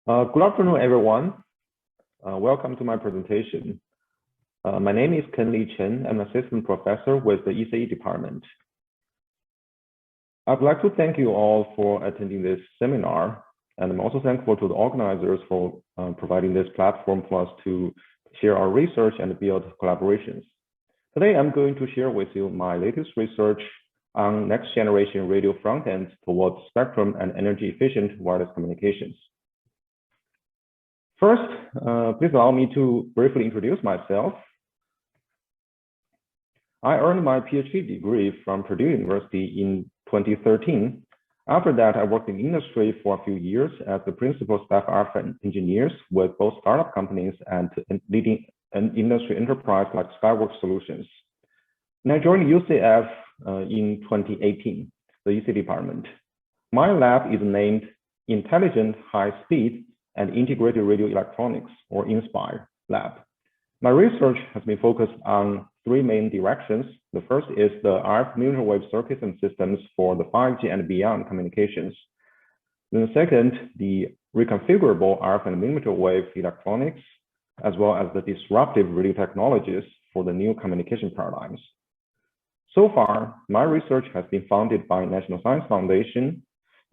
Good afternoon, everyone. Welcome to my presentation. My name is Kenle Chen. I'm an assistant professor with the ECE department. I'd like to thank you all for attending this seminar, and I'm also thankful to the organizers for providing this platform for us to share our research and build collaborations. Today, I'm going to share with you my latest research on next generation radio frontends towards spectrum and energy efficient wireless communications. First, please allow me to briefly introduce myself. I earned my Ph.D. degree from Purdue University in 2013. After that, I worked in industry for a few years as the principal staff RF engineers with both startup companies and leading an industry enterprise like Skyworks Solutions. And I joined UCF in 2018, the ECE department. My lab is named Intelligent High Speed and Integrated Radio Electronics, or INSPIRE lab. My research has been focused on three main directions. The first is the RF millimeter wave circuits and systems for the 5G and beyond communications. Then the second, the reconfigurable RF and millimeter wave electronics, as well as the disruptive radio technologies for the new communication paradigms. So far, my research has been funded by National Science Foundation,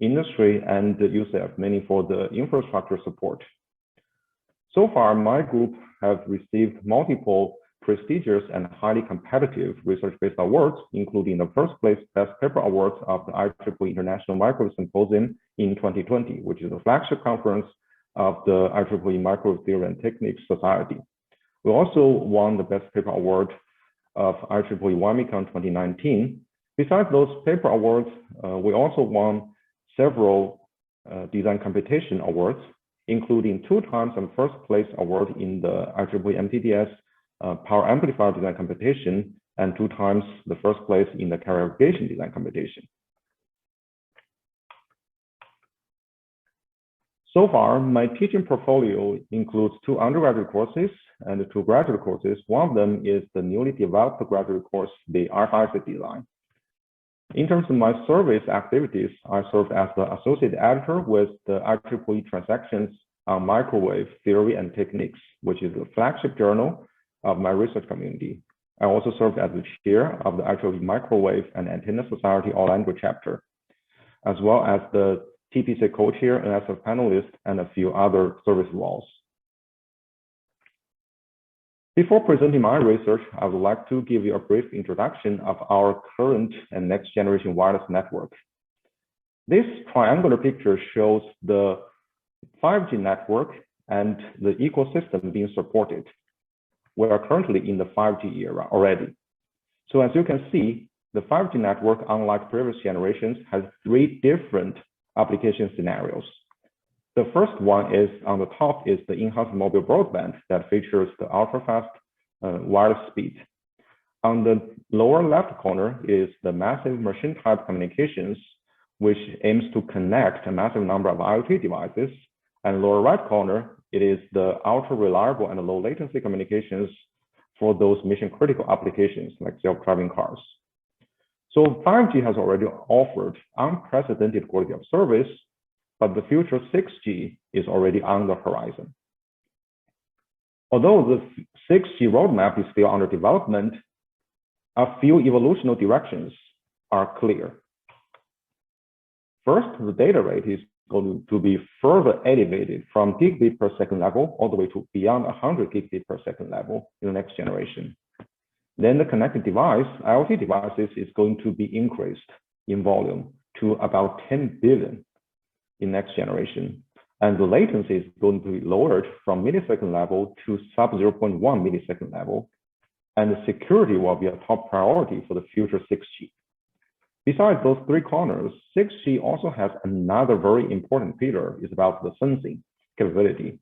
industry, and the UCF, mainly for the infrastructure support. So far, my group have received multiple prestigious and highly competitive research-based awards, including the first place Best Paper Awards of the IEEE International Microwave Symposium in 2020, which is the flagship conference of the IEEE Microwave Theory and Techniques Society. We also won the Best Paper Award of IEEE WIMICON 2019. Besides those paper awards, we also won several design competition awards, including 2 times and first place award in the IEEE MTDS power amplifier design competition and 2 times the first place in the carrier aggregation design competition. So far, my teaching portfolio includes 2 undergraduate courses and 2 graduate courses. One of them is the newly developed graduate course, the RFIC design. In terms of my service activities, I served as the associate editor with the IEEE Transactions on Microwave Theory and Techniques, which is the flagship journal of my research community. I also served as the chair of the IEEE Microwave and Antenna Society Untitled Chapter, as well as the TPC co-chair, NSF panelist, and a few other service roles. Before presenting my research, I would like to give you a brief introduction of our current and next generation wireless network. This triangular picture shows the 5G network and the ecosystem being supported. We are currently in the 5G era already. So as you can see, the 5G network, unlike previous generations, has 3 different application scenarios. The first one is on the top is the in-house mobile broadband that features the ultra-fast wireless speed. On the lower left corner is the massive machine type communications, which aims to connect a massive number of IoT devices. And lower right corner, it is the ultra reliable and low latency communications for those mission critical applications like self-driving cars. So 5G has already offered unprecedented quality of service, but the future 6G is already on the horizon. Although the 6G roadmap is still under development, a few evolutionary directions are clear. First, the data rate is going to be further elevated from gigabit per second level all the way to beyond 100 gigabit per second level in the next generation. Then the connected device, IoT devices, is going to be increased in volume to about 10 billion in next generation. And the latency is going to be lowered from millisecond level to sub 0.1 millisecond level. And the security will be a top priority for the future 6G. Besides those 3 corners, 6G also has another very important pillar, is about the sensing capability.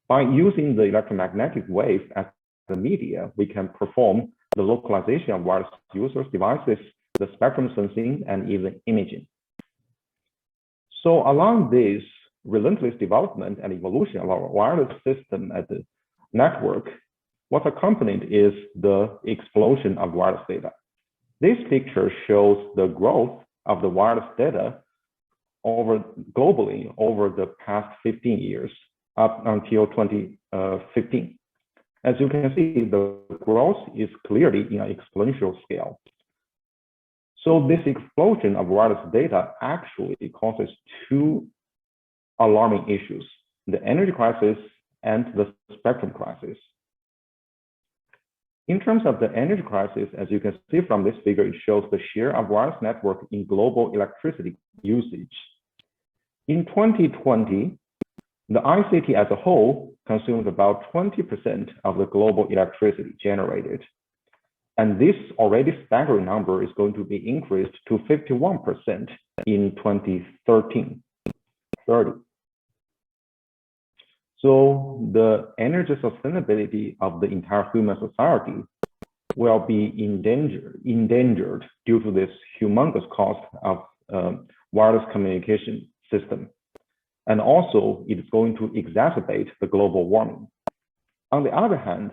By using the electromagnetic wave as the media, we can perform the localization of wireless users' devices, the spectrum sensing, and even imaging. So along this relentless development and evolution of our wireless system at the network, what's accompanied is the explosion of wireless data. This picture shows the growth of the wireless data globally over the past 15 years, up until 2015. As you can see, the growth is clearly in an exponential scale. So this explosion of wireless data actually causes two alarming issues: the energy crisis and the spectrum crisis. In terms of the energy crisis, as you can see from this figure, it shows the share of wireless network in global electricity usage. In 2020, the ICT as a whole consumed about 20% of the global electricity generated. And this already staggering number is going to be increased to 51% in 2030. So the energy sustainability of the entire human society will be endangered due to this humongous cost of wireless communication system. And also, it is going to exacerbate the global warming. On the other hand,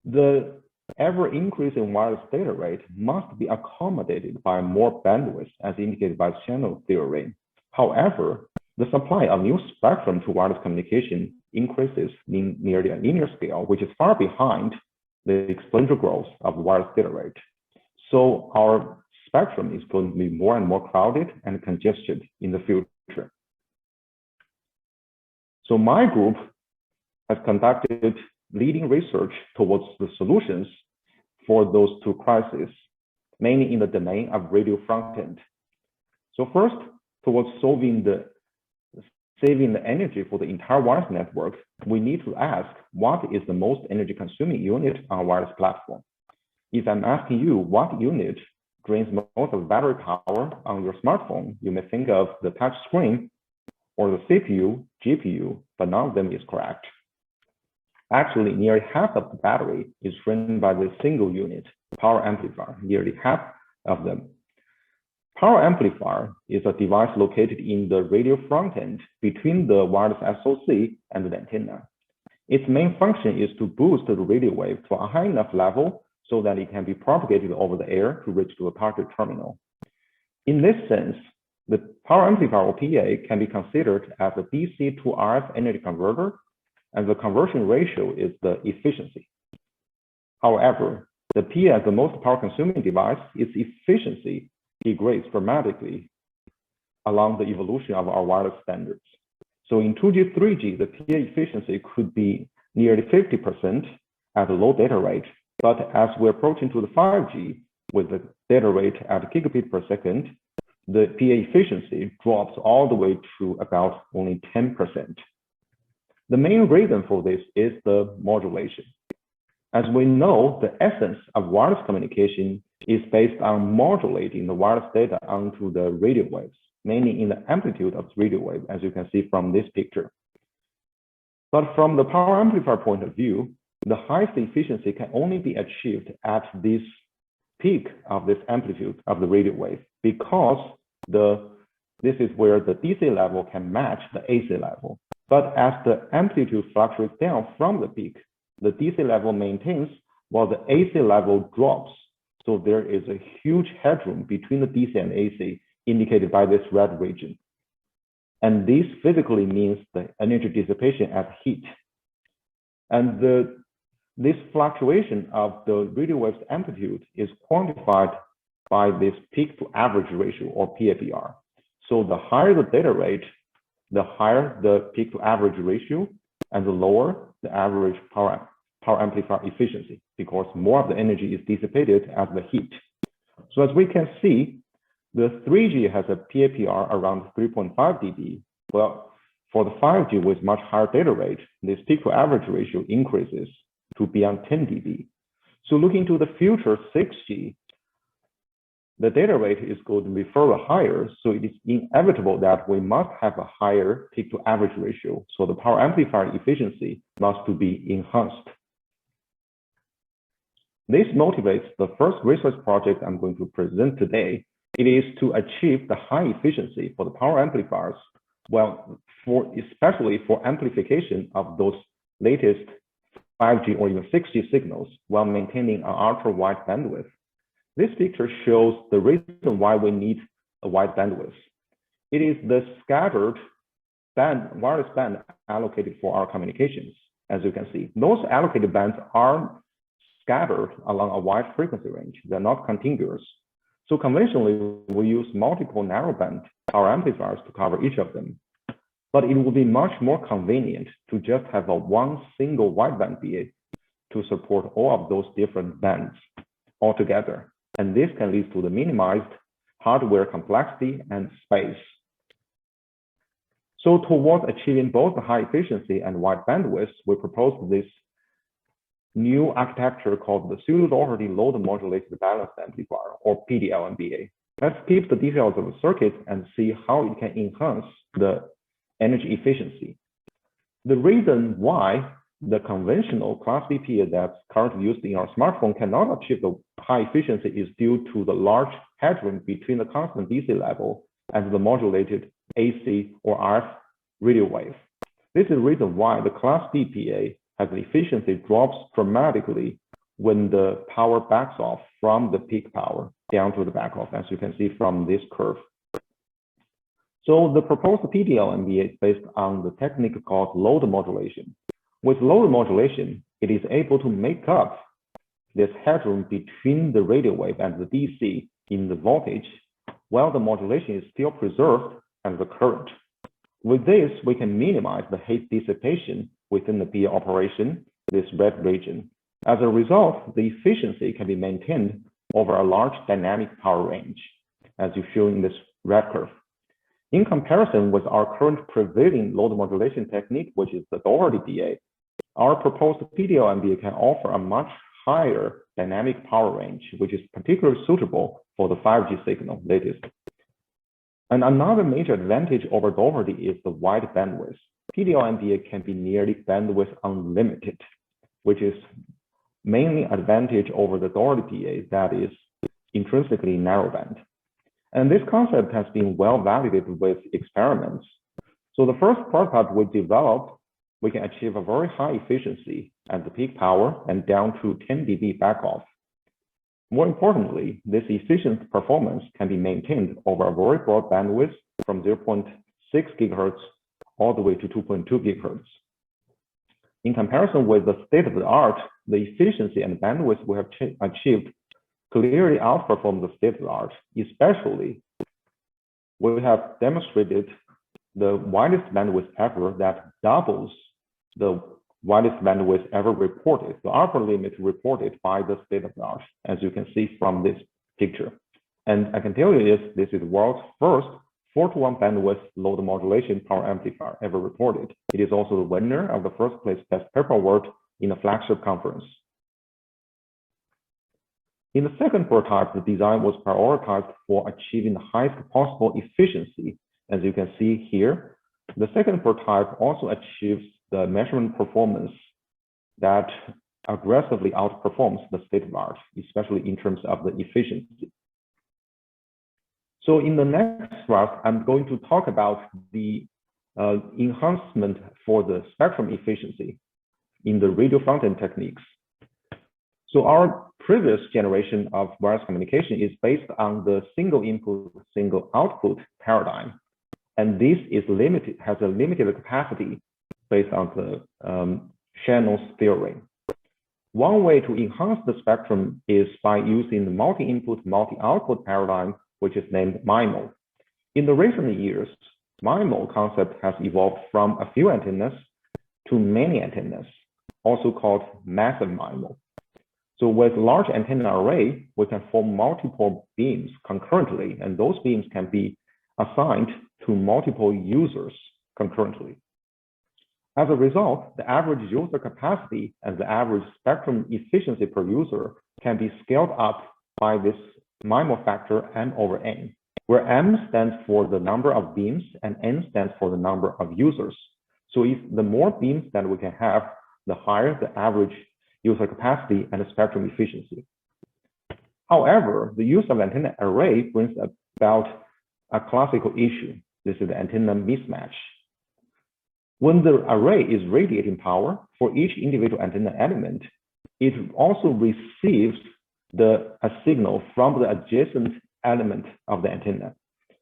the ever-increasing wireless data rate must be accommodated by more bandwidth, as indicated by channel theory. However, the supply of new spectrum to wireless communication increases in nearly a linear scale, which is far behind the exponential growth of the wireless data rate. So our spectrum is going to be more and more crowded and congested in the future. So my group has conducted leading research towards the solutions for those two crises, mainly in the domain of radio frontend. So first, towards saving the energy for the entire wireless network, we need to ask what is the most energy consuming unit on a wireless platform. If I'm asking you what unit drains most of the battery power on your smartphone, you may think of the touch screen or the CPU, GPU, but none of them is correct. Actually, nearly half of the battery is drained by the single unit, power amplifier, nearly half of them. Power amplifier is a device located in the radio front end between the wireless SoC and the antenna. Its main function is to boost the radio wave to a high enough level so that it can be propagated over the air to reach to a target terminal. In this sense, the power amplifier or PA can be considered as a DC to RF energy converter, and the conversion ratio is the efficiency. However, the PA as the most power consuming device, its efficiency degrades dramatically along the evolution of our wireless standards. So in 2G, 3G, the PA efficiency could be nearly 50% at a low data rate. But as we're approaching to the 5G with the data rate at gigabit per second, the PA efficiency drops all the way to about only 10%. The main reason for this is the modulation. As we know, the essence of wireless communication is based on modulating the wireless data onto the radio waves, mainly in the amplitude of the radio wave, as you can see from this picture. But from the power amplifier point of view, the highest efficiency can only be achieved at this peak of this amplitude of the radio wave, because this is where the DC level can match the AC level. But as the amplitude fluctuates down from the peak, the DC level maintains while the AC level drops. So there is a huge headroom between the DC and AC indicated by this red region. And this physically means the energy dissipation as heat. And this fluctuation of the radio wave's amplitude is quantified by this peak to average ratio, or PAPR. So the higher the data rate, the higher the peak to average ratio, and the lower the average power amplifier efficiency, because more of the energy is dissipated as the heat. So as we can see, the 3G has a PAPR around 3.5 dB. Well, for the 5G with much higher data rate, this peak to average ratio increases to beyond 10 dB. So looking to the future 6G, the data rate is going to be further higher, so it is inevitable that we must have a higher peak to average ratio. So the power amplifier efficiency must be enhanced. This motivates the first research project I'm going to present today. It is to achieve the high efficiency for the power amplifiers, well, especially for amplification of those latest 5G or even 6G signals while maintaining an ultra-wide bandwidth. This picture shows the reason why we need wide bandwidth. It is the scattered wireless band allocated for our communications, as you can see. Those allocated bands are scattered along a wide frequency range. They're not contiguous. So conventionally, we use multiple narrowband power amplifiers to cover each of them. But it will be much more convenient to just have one single wideband BA to support all of those different bands altogether. And this can lead to the minimized hardware complexity and space. So towards achieving both high efficiency and wide bandwidth, we proposed this new architecture called the pseudo-Doherty load modulated balanced amplifier, or PDLMBA. Let's skip the details of the circuit and see how it can enhance the energy efficiency. The reason why the conventional Class B PA that's currently used in our smartphone cannot achieve the high efficiency is due to the large headroom between the constant DC level and the modulated AC or RF radio wave. This is the reason why the Class B PA has the efficiency drops dramatically when the power backs off from the peak power down to the back off, as you can see from this curve. So the proposed PDLMBA is based on the technique called load modulation. With load modulation, it is able to make up this headroom between the radio wave and the DC in the voltage, while the modulation is still preserved and the current. With this, we can minimize the heat dissipation within the PA operation, this red region. As a result, the efficiency can be maintained over a large dynamic power range, as you show in this red curve. In comparison with our current prevailing load modulation technique, which is the Doherty DA, our proposed PDLMBA can offer a much higher dynamic power range, which is particularly suitable for the 5G signal latest. And another major advantage over Doherty is the wide bandwidth. PDLMBA can be nearly bandwidth unlimited, which is mainly advantage over the Doherty DA that is intrinsically narrowband. And this concept has been well validated with experiments. So the first prototype we developed, we can achieve a very high efficiency at the peak power and down to 10 dB back off. More importantly, this efficient performance can be maintained over a very broad bandwidth from 0.6 gigahertz all the way to 2.2 gigahertz. In comparison with the state of the art, the efficiency and bandwidth we have achieved clearly outperform the state of the art, especially we have demonstrated the widest bandwidth ever that doubles the widest bandwidth ever reported, the upper limit reported by the state of the art, as you can see from this picture. And I can tell you this is the world's first 4-to-1 bandwidth load modulation power amplifier ever reported. It is also the winner of the first place best paper award in a flagship conference. In the second prototype, the design was prioritized for achieving the highest possible efficiency. As you can see here, the second prototype also achieves the measurement performance that aggressively outperforms the state of the art, especially in terms of the efficiency. So in the next slide, I'm going to talk about the enhancement for the spectrum efficiency in the radio frontend techniques. So our previous generation of wireless communication is based on the single input, single output paradigm. And this is limited, has a limited capacity based on the channels theory. One way to enhance the spectrum is by using the multi-input, multi-output paradigm, which is named MIMO. In the recent years, MIMO concept has evolved from a few antennas to many antennas, also called massive MIMO. So with large antenna array, we can form multiple beams concurrently, and those beams can be assigned to multiple users concurrently. As a result, the average user capacity and the average spectrum efficiency per user can be scaled up by this MIMO factor M over N, where M stands for the number of beams and N stands for the number of users. So if the more beams that we can have, the higher the average user capacity and the spectrum efficiency. However, the use of antenna array brings about a classical issue. This is the antenna mismatch. When the array is radiating power for each individual antenna element, it also receives a signal from the adjacent element of the antenna.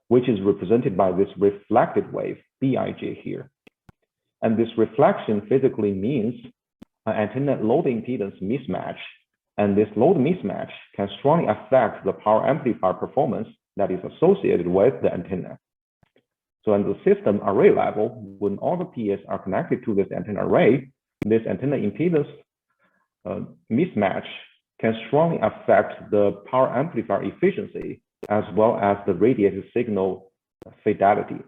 which is represented by this reflected wave, Bij here. And this reflection physically means an antenna load impedance mismatch. And this load mismatch can strongly affect the power amplifier performance that is associated with the antenna. So at the system array level, when all the PAs are connected to this antenna array, this antenna impedance mismatch can strongly affect the power amplifier efficiency as well as the radiated signal fidelity.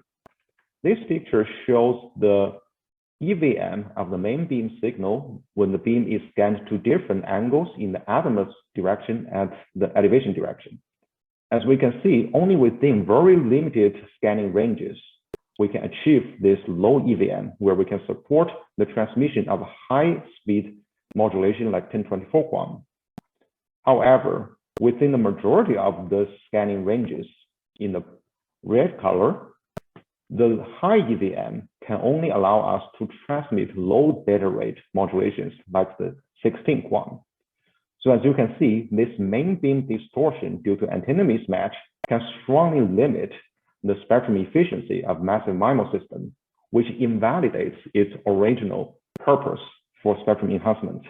This picture shows the EVM of the main beam signal when the beam is scanned to different angles in the azimuth direction and the elevation direction. As we can see, only within very limited scanning ranges, we can achieve this low EVM where we can support the transmission of high-speed modulation like 1024 QAM. However, within the majority of the scanning ranges in the red color, the high EVM can only allow us to transmit low data rate modulations like the 16 QAM. So as you can see, this main beam distortion due to antenna mismatch can strongly limit the spectrum efficiency of massive MIMO system, which invalidates its original purpose for spectrum enhancement.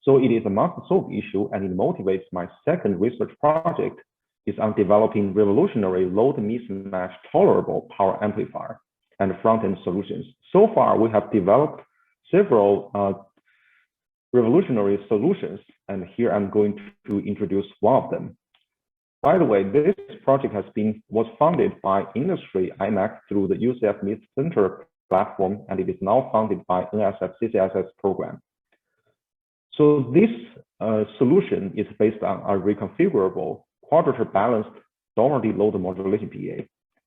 So it is a must-solve issue, and it motivates my second research project is on developing revolutionary load mismatch tolerable power amplifier and front-end solutions. So far, we have developed several revolutionary solutions, and here I'm going to introduce one of them. By the way, this project was funded by industry IMAC through the UCF Mid-Center platform, and it is now funded by NSF CCSS program. So this solution is based on a reconfigurable quadrature balanced Doherty load modulation PA.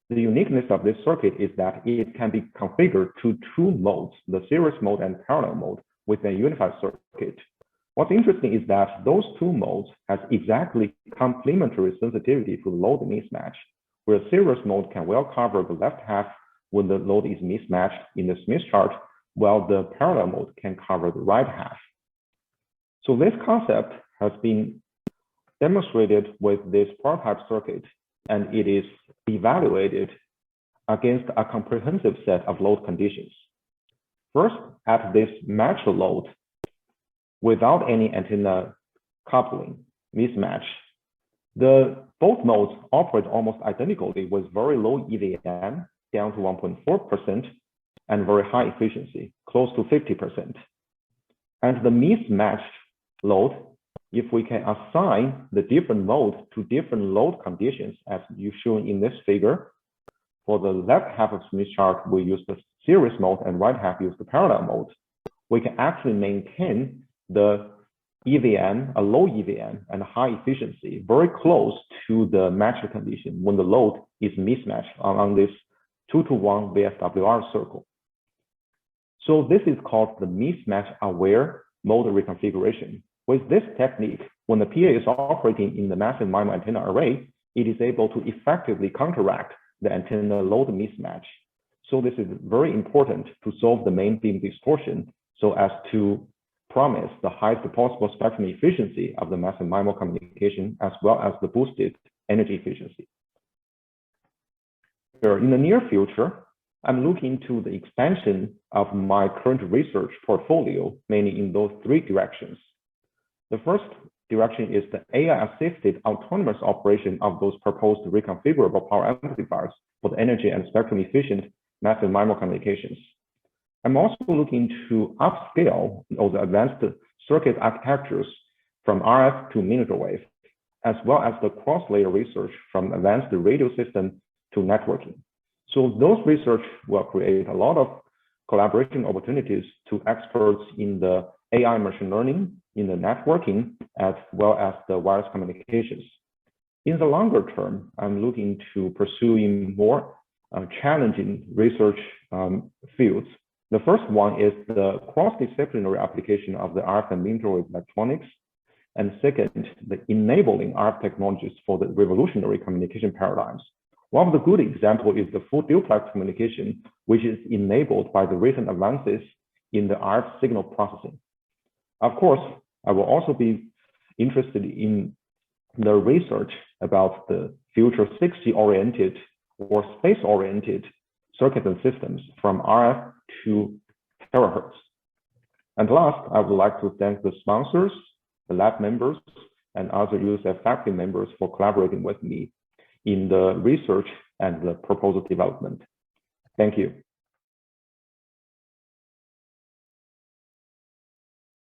The uniqueness of this circuit is that it can be configured to two modes, the series mode and parallel mode, within a unified circuit. What's interesting is that those two modes have exactly complementary sensitivity to load mismatch, where series mode can well cover the left half when the load is mismatched in the Smith chart, while the parallel mode can cover the right half. So this concept has been demonstrated with this prototype circuit, and it is evaluated against a comprehensive set of load conditions. First, at this matched load, without any antenna coupling mismatch, both modes operate almost identically with very low EVM, down to 1.4%, and very high efficiency, close to 50%. And the mismatched load, if we can assign the different modes to different load conditions, as you shown in this figure, for the left half of Smith chart, we use the series mode, and right half use the parallel mode. We can actually maintain the EVM, a low EVM, and high efficiency, very close to the matched condition when the load is mismatched on this 2-to-1 VSWR circle. So this is called the mismatch-aware mode reconfiguration. With this technique, when the PA is operating in the massive MIMO antenna array, it is able to effectively counteract the antenna load mismatch. So this is very important to solve the main beam distortion so as to promise the highest possible spectrum efficiency of the massive MIMO communication, as well as the boosted energy efficiency. In the near future, I'm looking to the expansion of my current research portfolio, mainly in those three directions. The first direction is the AI-assisted autonomous operation of those proposed reconfigurable power amplifiers for the energy and spectrum efficient massive MIMO communications. I'm also looking to upscale those advanced circuit architectures from RF to millimeter wave, as well as the cross-layer research from advanced radio system to networking. So those research will create a lot of collaboration opportunities to experts in the AI machine learning, in the networking, as well as the wireless communications. In the longer term, I'm looking to pursuing more challenging research fields. The first one is the cross-disciplinary application of the RF and millimeter wave electronics. And second, the enabling RF technologies for the revolutionary communication paradigms. One of the good examples is the full duplex communication, which is enabled by the recent advances in the RF signal processing. Of course, I will also be interested in the research about the future 6G-oriented or space-oriented circuits and systems from RF to terahertz. And last, I would like to thank the sponsors, the lab members, and other UCF faculty members for collaborating with me in the research and the proposal development. Thank you.